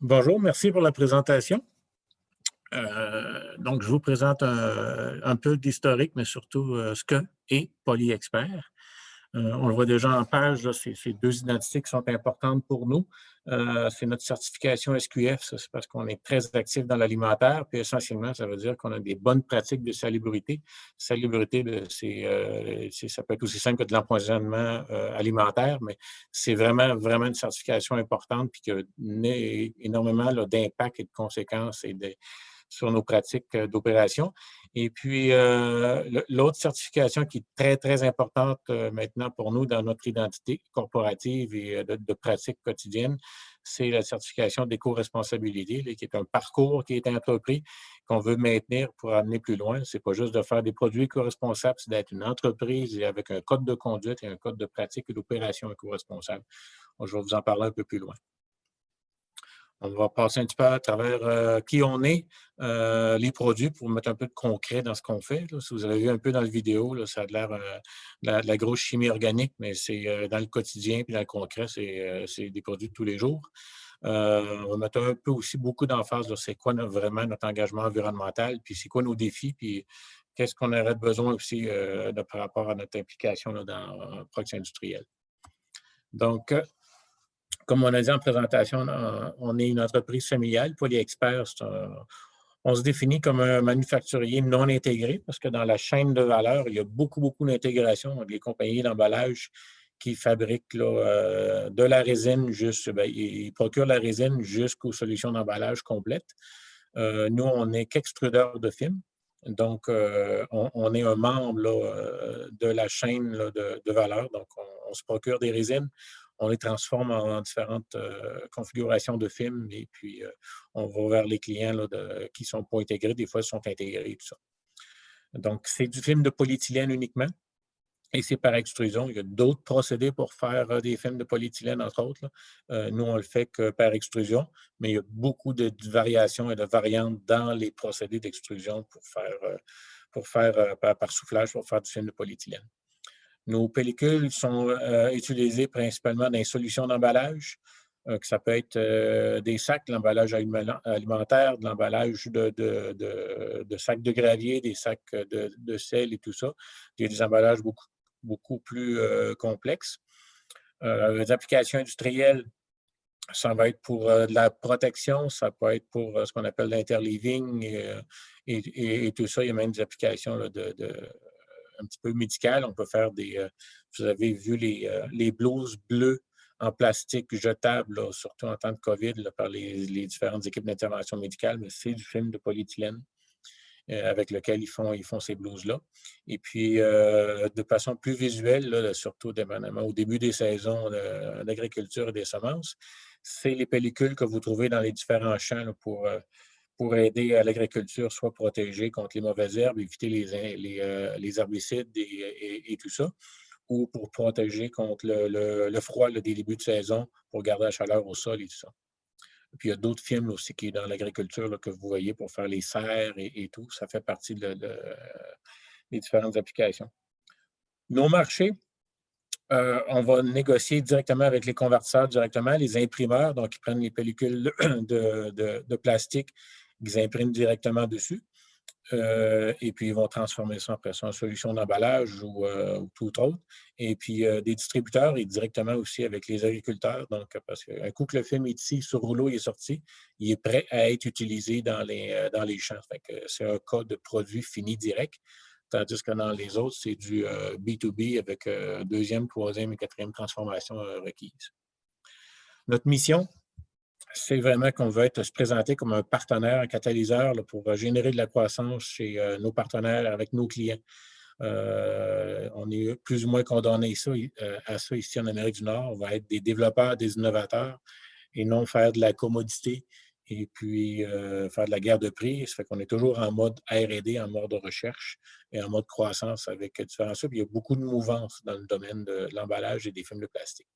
Bonjour, merci pour la présentation. Donc, je vous présente un peu d'historique, mais surtout ce que est PolyExpert. On le voit déjà en page, là, ces deux identités qui sont importantes pour nous. C'est notre certification SQF, ça, c'est parce qu'on est très actif dans l'alimentaire, puis essentiellement, ça veut dire qu'on a des bonnes pratiques de salubrité. Salubrité, ben, ça peut être aussi simple que de l'empoisonnement alimentaire, mais c'est vraiment, vraiment une certification importante, puis qui a énormément là, d'impact et de conséquences sur nos pratiques d'opération. Et puis, l'autre certification qui est très, très importante maintenant pour nous dans notre identité corporative et de pratique quotidienne, c'est la certification d'éco-responsabilité, qui est un parcours qui est entrepris, qu'on veut maintenir pour amener plus loin. C'est pas juste de faire des produits éco-responsables, c'est d'être une entreprise et avec un code de conduite et un code de pratique et d'opération éco-responsable. Je vais vous en parler un peu plus loin. On va passer un petit peu à travers qui on est, les produits pour mettre un peu de concret dans ce qu'on fait. Là. Si vous avez vu un peu dans la vidéo, là, ça a l'air de la grosse chimie organique, mais c'est dans le quotidien puis dans le concret, c'est des produits de tous les jours. On va mettre un peu aussi beaucoup d'emphase sur c'est quoi vraiment notre engagement environnemental, puis c'est quoi nos défis, puis qu'est-ce qu'on aurait besoin aussi par rapport à notre implication là, dans la production industrielle. Donc, comme on a dit en présentation, on est une entreprise familiale. PolyExpert, on se définit comme un manufacturier non intégré parce que dans la chaîne de valeur, il y a beaucoup, beaucoup d'intégration avec les compagnies d'emballage qui fabriquent là, de la résine, ils procurent la résine jusqu'aux solutions d'emballage complètes. Nous, on n'est qu'extrudeur de film. Donc, on est un membre là, de la chaîne là, de valeur. Donc, on se procure des résines, on les transforme en différentes configurations de films et puis on va vers les clients là, qui ne sont pas intégrés. Des fois, ils sont intégrés, tout ça. Donc, c'est du film de polyéthylène uniquement et c'est par extrusion. Il y a d'autres procédés pour faire des films de polyéthylène, entre autres. Nous, on le fait que par extrusion, mais il y a beaucoup de variations et de variantes dans les procédés d'extrusion pour faire par soufflage, pour faire du film de polyéthylène. Nos pellicules sont utilisées principalement dans les solutions d'emballage, que ça peut être des sacs, de l'emballage alimentaire, de l'emballage de sacs de gravier, des sacs de sel et tout ça. Il y a des emballages beaucoup plus complexes. Les applications industrielles, ça va être pour de la protection, ça peut être pour ce qu'on appelle l'interleaving et tout ça. Il y a même des applications là, un petit peu médicales. On peut faire vous avez vu les blouses bleues en plastique jetable, là, surtout en temps de COVID, là, par les différentes équipes d'intervention médicale, mais c'est du film de polyéthylène avec lequel ils font ces blouses-là. Et puis, de façon plus visuelle, là, surtout dépendamment au début des saisons d'agriculture et des semences, c'est les pellicules que vous trouvez dans les différents champs là, pour aider à l'agriculture, soit protéger contre les mauvaises herbes, éviter les herbicides et tout ça, ou pour protéger contre le froid là, des débuts de saison, pour garder la chaleur au sol et tout ça. Puis il y a d'autres films aussi qui est dans l'agriculture là, que vous voyez pour faire les serres et tout. Ça fait partie des différentes applications. Nos marchés, on va négocier directement avec les convertisseurs, directement, les imprimeurs, donc ils prennent les pellicules de plastique, ils impriment directement dessus. Et puis, ils vont transformer ça après ça en solution d'emballage ou tout autre. Et puis, des distributeurs et directement aussi avec les agriculteurs. Donc, parce qu'un coup que le film est ici, sur rouleau, il est sorti, il est prêt à être utilisé dans les champs. C'est un cas de produit fini direct. Tandis que dans les autres, c'est du B2B avec deuxième, troisième et quatrième transformation requise. Notre mission, c'est vraiment qu'on veut se présenter comme un partenaire, un catalyseur là, pour générer de la croissance chez nos partenaires avec nos clients. On est plus ou moins condamné à ça ici en Amérique du Nord. On va être des développeurs, des innovateurs et non faire de la commodité et puis faire de la guerre de prix. Ça fait qu'on est toujours en mode R&D, en mode recherche et en mode croissance avec différents choses. Il y a beaucoup de mouvances dans le domaine de l'emballage et des films de plastique.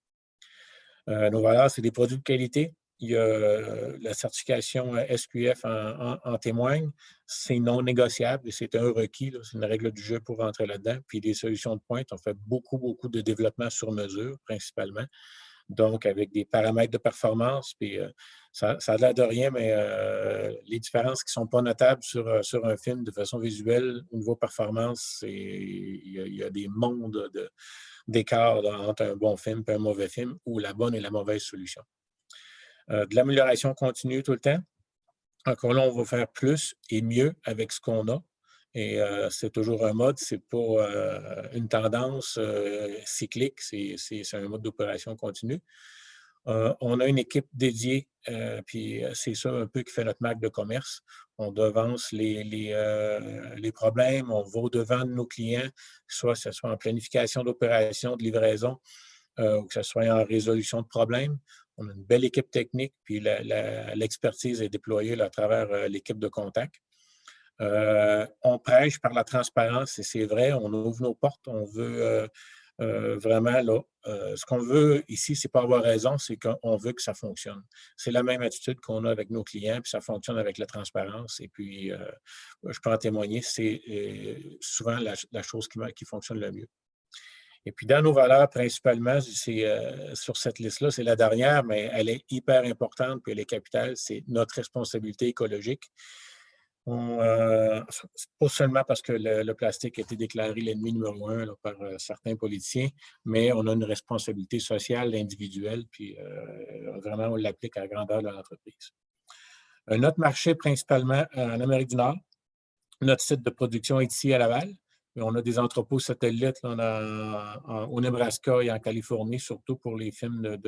Nos valeurs, c'est des produits de qualité. Il y a la certification SQF en témoigne. C'est non négociable et c'est un requis. C'est une règle du jeu pour rentrer là-dedans. Puis les solutions de pointe, on fait beaucoup, beaucoup de développement sur mesure, principalement. donc avec des paramètres de performance. Puis ça a l'air de rien, mais les différences qui ne sont pas notables sur un film de façon visuelle, au niveau performance, il y a des mondes d'écart entre un bon film et un mauvais film, ou la bonne et la mauvaise solution. De l'amélioration continue tout le temps. Encore là, on va faire plus et mieux avec ce qu'on a. Et c'est toujours un mode, c'est pas une tendance cyclique, c'est un mode d'opération continue. On a une équipe dédiée, puis c'est ça un peu qui fait notre marque de commerce. On devance les problèmes, on va au-devant de nos clients, soit que ce soit en planification d'opération, de livraison, ou que ce soit en résolution de problèmes. On a une belle équipe technique, puis l'expertise est déployée là, à travers l'équipe de contact. On prêche par la transparence, et c'est vrai, on ouvre nos portes, on veut vraiment, là, ce qu'on veut ici, c'est pas avoir raison, c'est qu'on veut que ça fonctionne. C'est la même attitude qu'on a avec nos clients, puis ça fonctionne avec la transparence. Et puis, je peux en témoigner, c'est souvent la chose qui fonctionne le mieux. Et puis, dans nos valeurs, principalement, c'est sur cette liste-là, c'est la dernière, mais elle est hyper importante, puis elle est capitale, c'est notre responsabilité écologique. Pas seulement parce que le plastique a été déclaré l'ennemi numéro un là, par certains politiciens, mais on a une responsabilité sociale, individuelle, puis vraiment, on l'applique à la grandeur de l'entreprise. Notre marché, principalement en Amérique du Nord. Notre site de production est ici à Laval. Mais on a des entrepôts satellites là, au Nebraska et en Californie, surtout pour les films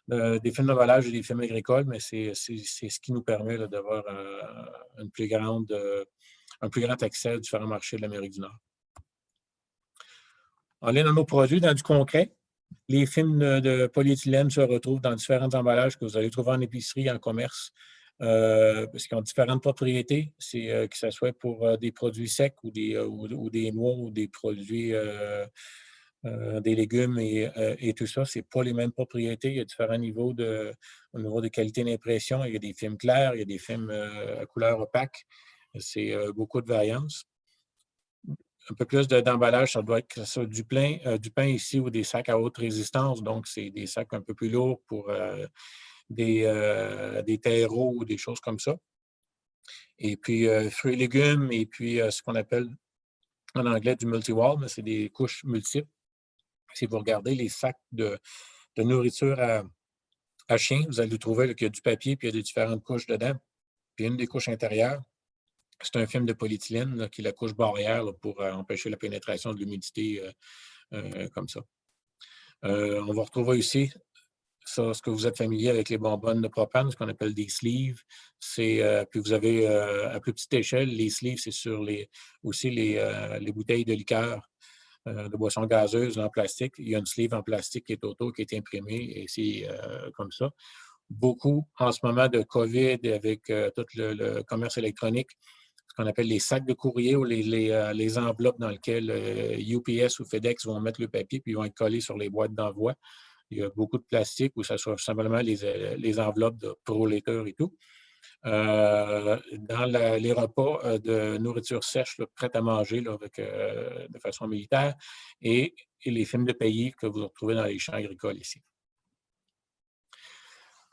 des films de volage et des films agricoles, mais c'est ce qui nous permet d'avoir un plus grand accès à différents marchés de l'Amérique du Nord. On est dans nos produits, dans du concret. Les films de polyéthylène se retrouvent dans différents emballages que vous allez trouver en épicerie, en commerce, parce qu'ils ont différentes propriétés, que ce soit pour des produits secs ou des noix ou des produits, des légumes et tout ça. Ce n'est pas les mêmes propriétés. Il y a différents niveaux au niveau de qualité d'impression. Il y a des films clairs, il y a des films à couleur opaque. C'est beaucoup de variance. Un peu plus d'emballage, ça doit être ça, du pain ici ou des sacs à haute résistance. Donc, c'est des sacs un peu plus lourds pour des terreaux ou des choses comme ça. Et puis, fruits et légumes, et puis ce qu'on appelle en anglais du multi-wall, mais c'est des couches multiples. Si vous regardez les sacs de nourriture à chien, vous allez trouver qu'il y a du papier, puis il y a des différentes couches dedans. Puis une des couches intérieures, c'est un film de polyéthylène là, qui est la couche barrière là, pour empêcher la pénétration de l'humidité comme ça. On va retrouver ici ça, ce que vous êtes familier avec les bonbonnes de propane, ce qu'on appelle des sleeves. Puis vous avez à plus petite échelle, les sleeves, c'est sur aussi les bouteilles de liqueur, de boissons gazeuses en plastique. Il y a une sleeve en plastique qui est autour, qui est imprimée, et c'est comme ça. Beaucoup, en ce moment, de COVID, avec tout le commerce électronique, ce qu'on appelle les sacs de courrier ou les enveloppes dans lesquelles UPS ou FedEx vont mettre le papier puis ils vont être collés sur les boîtes d'envoi. Il y a beaucoup de plastique ou ça soit simplement les enveloppes de ProLater et tout. Dans les repas de nourriture sèche, là, prête à manger là, de façon militaire, et les films de pays que vous retrouvez dans les champs agricoles ici.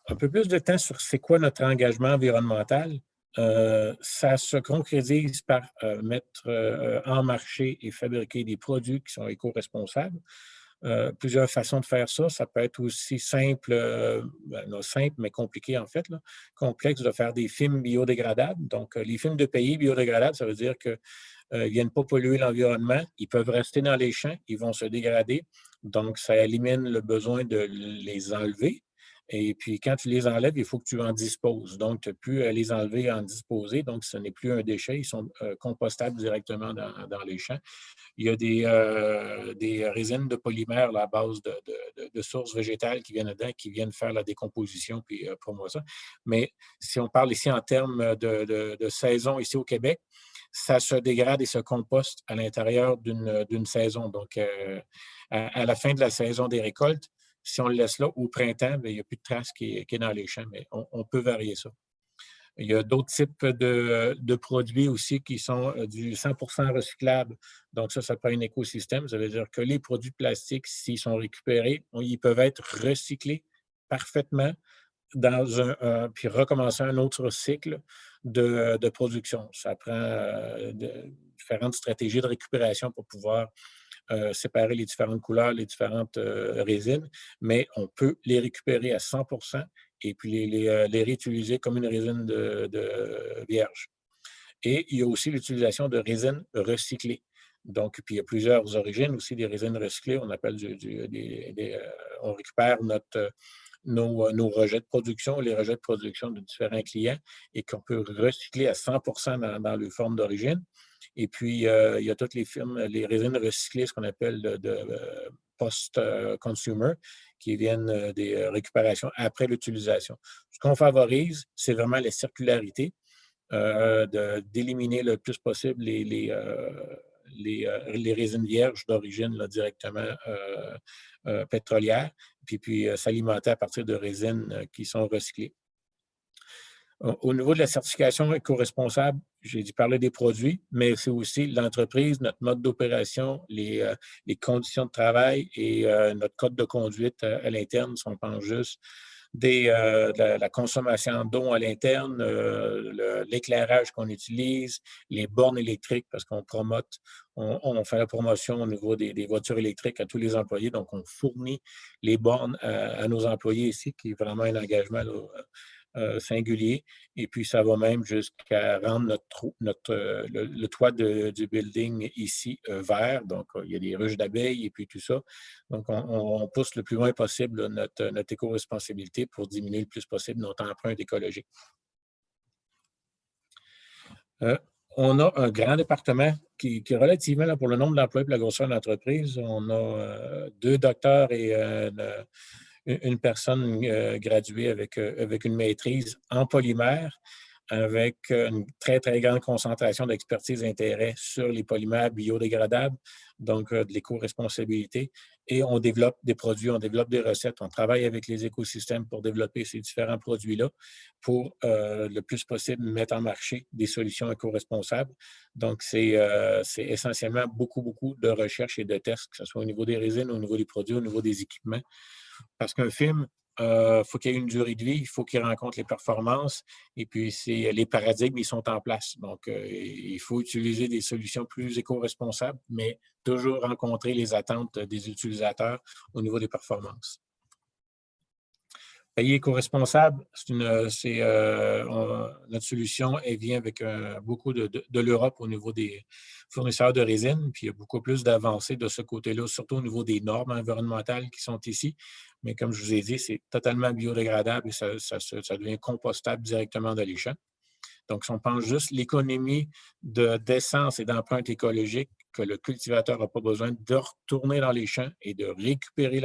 Un peu plus de temps sur c'est quoi notre engagement environnemental. Ça se concrétise par mettre en marché et fabriquer des produits qui sont éco-responsables. Plusieurs façons de faire ça. Ça peut être aussi simple, non, simple, mais compliqué en fait, là, complexe de faire des films biodégradables. Donc, les films de pays biodégradables, ça veut dire qu'ils ne viennent pas polluer l'environnement. Ils peuvent rester dans les champs, ils vont se dégrader. Donc, ça élimine le besoin de les enlever. Et puis, quand tu les enlèves, il faut que tu en disposes. Donc, tu n'as plus à les enlever et en disposer. Donc, ce n'est plus un déchet. Ils sont compostables directement dans les champs. Il y a des résines de polymères là, à base de sources végétales qui viennent dedans, qui viennent faire la décomposition, puis promouvoir ça. Mais si on parle ici en termes de saison ici au Québec, ça se dégrade et se composte à l'intérieur d'une saison. Donc, à la fin de la saison des récoltes, si on le laisse là, au printemps, bien, il n'y a plus de traces qui est dans les champs, mais on peut varier ça. Il y a d'autres types de produits aussi qui sont du 100% recyclable. Donc, ça prend un écosystème. Ça veut dire que les produits plastiques, s'ils sont récupérés, ils peuvent être recyclés parfaitement puis recommencer un autre cycle de production. Ça prend différentes stratégies de récupération pour pouvoir séparer les différentes couleurs, les différentes résines, mais on peut les récupérer à 100% et puis les réutiliser comme une résine de vierge. Et il y a aussi l'utilisation de résines recyclées. Donc, puis il y a plusieurs origines aussi des résines recyclées. On appelle on récupère nos rejets de production, les rejets de production de différents clients et qu'on peut recycler à 100% dans leur forme d'origine. Et puis, il y a toutes les résines recyclées, ce qu'on appelle post-consumer, qui viennent des récupérations après l'utilisation. Ce qu'on favorise, c'est vraiment la circularité, d'éliminer le plus possible les résines vierges d'origine directement pétrolière, puis s'alimenter à partir de résines qui sont recyclées. Au niveau de la certification éco-responsable, j'ai parlé des produits, mais c'est aussi l'entreprise, notre mode d'opération, les conditions de travail et notre code de conduite à l'interne, si on pense juste de la consommation d'eau à l'interne, l'éclairage qu'on utilise, les bornes électriques, parce qu'on on fait la promotion au niveau des voitures électriques à tous les employés. Donc, on fournit les bornes à nos employés ici, qui est vraiment un engagement singulier. Et puis, ça va même jusqu'à rendre le toit du building ici vert. Donc, il y a des ruches d'abeilles et puis tout ça. Donc, on pousse le plus loin possible notre éco-responsabilité pour diminuer le plus possible notre empreinte écologique. On a un grand département qui est relativement, là, pour le nombre d'employés et la grosseur de l'entreprise, on a 2 docteurs et une personne graduée avec une maîtrise en polymère, avec une très, très grande concentration d'expertise et d'intérêt sur les polymères biodégradables, donc de l'éco-responsabilité. Et on développe des produits, on développe des recettes, on travaille avec les écosystèmes pour développer ces différents produits-là pour le plus possible mettre en marché des solutions éco-responsables. Donc, c'est essentiellement beaucoup, beaucoup de recherche et de tests, que ce soit au niveau des résines, au niveau des produits, au niveau des équipements. Parce qu'un film, faut qu'il y ait une durée de vie, il faut qu'il rencontre les performances et puis les paradigmes, ils sont en place. Donc, il faut utiliser des solutions plus éco-responsables, mais toujours rencontrer les attentes des utilisateurs au niveau des performances. Payer éco-responsable, notre solution, elle vient avec beaucoup de l'Europe au niveau des fournisseurs de résine, puis il y a beaucoup plus d'avancées de ce côté-là, surtout au niveau des normes environnementales qui sont ici. Mais comme je vous ai dit, c'est totalement biodégradable et ça devient compostable directement dans les champs. Donc, si on pense juste l'économie d'essence et d'empreinte écologique, que le cultivateur n'a pas besoin de retourner dans les champs et de récupérer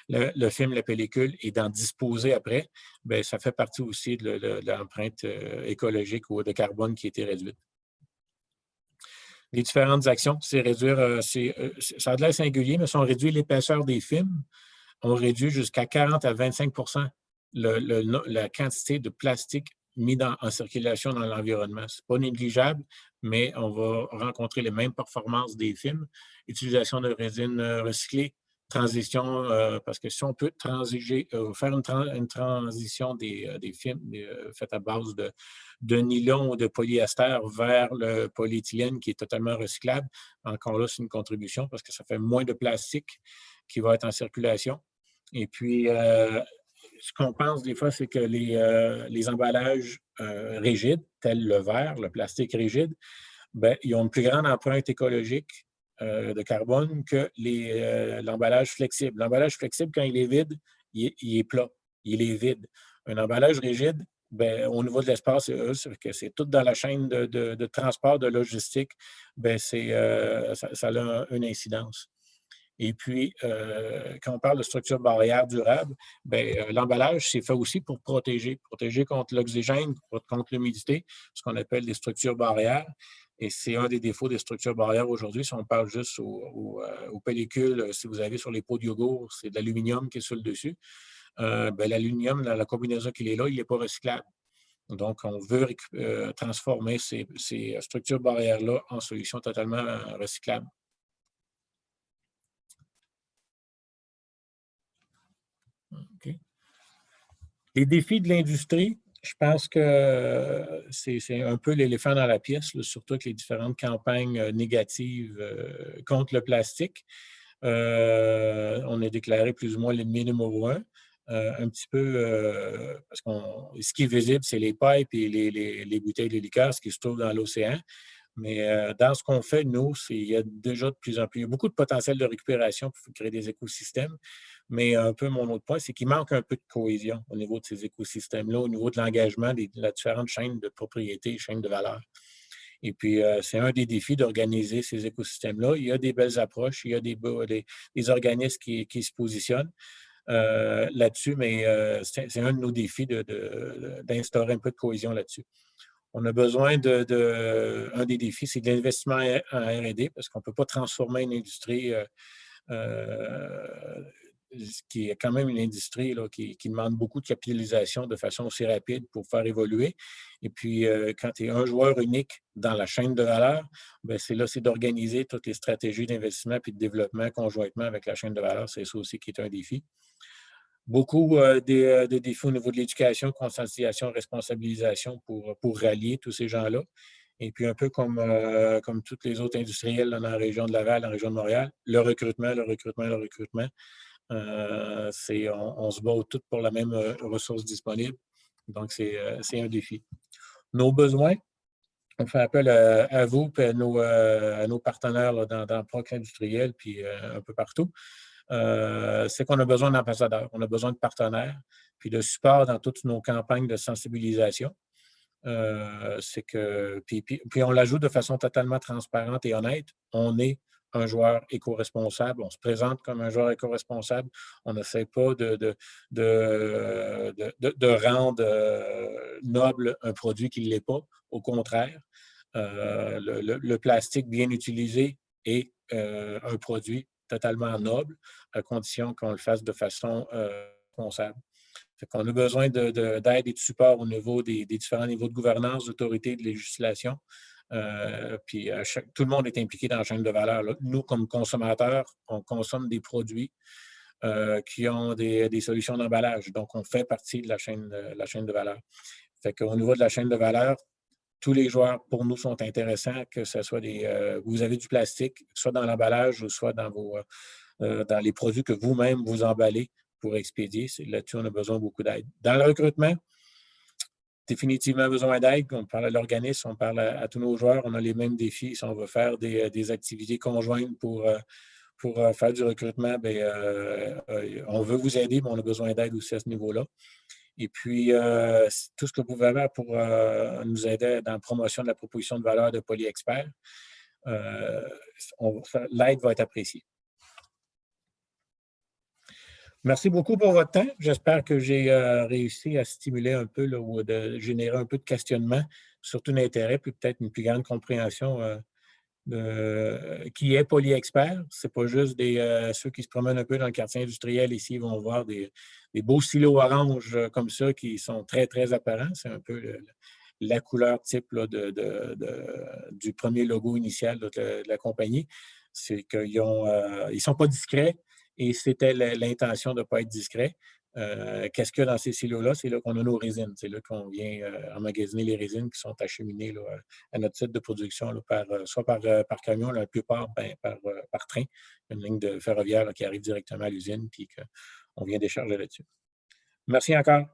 le film, la pellicule et d'en disposer après, bien, ça fait partie aussi de l'empreinte écologique ou de carbone qui a été réduite. Les différentes actions, c'est réduire, ça a de l'air singulier, mais si on réduit l'épaisseur des films, on réduit jusqu'à 40 à 25 la quantité de plastique mis en circulation dans l'environnement. Ce n'est pas négligeable, mais on va rencontrer les mêmes performances des films. Utilisation de résine recyclée, transition, parce que si on peut faire une transition des films faits à base de nylon ou de polyester vers le polyéthylène qui est totalement recyclable, encore là, c'est une contribution parce que ça fait moins de plastique qui va être en circulation. Et puis, ce qu'on pense des fois, c'est que les emballages rigides, tels le verre, le plastique rigide, bien, ils ont une plus grande empreinte écologique de carbone que l'emballage flexible. L'emballage flexible, quand il est vide, il est plat, il est vide. Un emballage rigide, bien, au niveau de l'espace, c'est tout dans la chaîne de transport, de logistique, bien, ça a une incidence. Et puis, quand on parle de structure barrière durable, l'emballage, c'est fait aussi pour protéger contre l'oxygène, contre l'humidité, ce qu'on appelle des structures barrières. Et c'est un des défauts des structures barrières aujourd'hui. Si on parle juste aux pellicules, si vous avez sur les pots de yogourt, c'est de l'aluminium qui est sur le dessus. L'aluminium, dans la combinaison qu'il est là, il n'est pas recyclable. Donc, on veut transformer ces structures barrières-là en solutions totalement recyclables. OK. Les défis de l'industrie, je pense que c'est un peu l'éléphant dans la pièce, là, surtout avec les différentes campagnes négatives contre le plastique. On a déclaré plus ou moins l'ennemi numéro un. Un petit peu, parce que ce qui est visible, c'est les pipes et les bouteilles de liqueur, ce qui se trouve dans l'océan. Mais dans ce qu'on fait, nous, il y a déjà de plus en plus, il y a beaucoup de potentiel de récupération pour créer des écosystèmes. Mais un peu mon autre point, c'est qu'il manque un peu de cohésion au niveau de ces écosystèmes-là, au niveau de l'engagement de la différentes chaînes de propriété, chaînes de valeur. Et puis, c'est un des défis d'organiser ces écosystèmes-là. Il y a des belles approches, il y a des organismes qui se positionnent là-dessus, mais c'est un de nos défis d'instaurer un peu de cohésion là-dessus. On a besoin un des défis, c'est de l'investissement en R&D, parce qu'on ne peut pas transformer une industrie qui est quand même une industrie là, qui demande beaucoup de capitalisation de façon aussi rapide pour faire évoluer. Et puis, quand tu es un joueur unique dans la chaîne de valeur, bien, c'est d'organiser toutes les stratégies d'investissement et de développement conjointement avec la chaîne de valeur. C'est ça aussi qui est un défi. Beaucoup de défis au niveau de l'éducation, conscientisation, responsabilisation pour rallier tous ces gens-là. Et puis, un peu comme tous les autres industriels dans la région de Laval, dans la région de Montréal, le recrutement. On se bat toutes pour la même ressource disponible. Donc, c'est un défi. Nos besoins, on fait appel à vous et à nos partenaires là, dans le PROC industriel puis un peu partout. C'est qu'on a besoin d'ambassadeurs, on a besoin de partenaires, puis de support dans toutes nos campagnes de sensibilisation. Puis on l'ajoute de façon totalement transparente et honnête. On est un joueur éco-responsable, on se présente comme un joueur éco-responsable. On n'essaie pas de rendre noble un produit qui ne l'est pas. Au contraire, le plastique bien utilisé est un produit totalement noble, à condition qu'on le fasse de façon responsable. Fait qu'on a besoin d'aide et de support au niveau des différents niveaux de gouvernance, d'autorité, de législation. Puis tout le monde est impliqué dans la chaîne de valeur. Là. Nous, comme consommateurs, on consomme des produits qui ont des solutions d'emballage. Donc, on fait partie de la chaîne de valeur. Fait qu'au niveau de la chaîne de valeur, tous les joueurs, pour nous, sont intéressants, que ce soit vous avez du plastique, soit dans l'emballage ou soit dans dans les produits que vous-même vous emballez pour expédier. Là-dessus, on a besoin beaucoup d'aide. Dans le recrutement, définitivement besoin d'aide. On parle à l'organisme, on parle à tous nos joueurs. On a les mêmes défis. Si on veut faire des activités conjointes pour faire du recrutement, on veut vous aider, mais on a besoin d'aide aussi à ce niveau-là. Et puis, tout ce que vous pouvez faire pour nous aider dans la promotion de la proposition de valeur de PolyExpert, l'aide va être appréciée. Merci beaucoup pour votre temps. J'espère que j'ai réussi à stimuler un peu là, ou de générer un peu de questionnement, surtout d'intérêt, puis peut-être une plus grande compréhension qui est PolyExpert. Ce n'est pas juste ceux qui se promènent un peu dans le quartier industriel ici, ils vont voir des beaux silos orange comme ça qui sont très, très apparents. C'est un peu la couleur type là, du premier logo initial là, de la compagnie. C'est qu'ils ne sont pas discrets et c'était l'intention de ne pas être discret. Qu'est-ce qu'il y a dans ces silos-là? C'est là qu'on a nos résines. C'est là qu'on vient emmagasiner les résines qui sont acheminées là, à notre site de production, là, soit par camion, la plupart par train, une ligne de ferroviaire là, qui arrive directement à l'usine puis qu'on vient décharger là-dessus. Merci encore.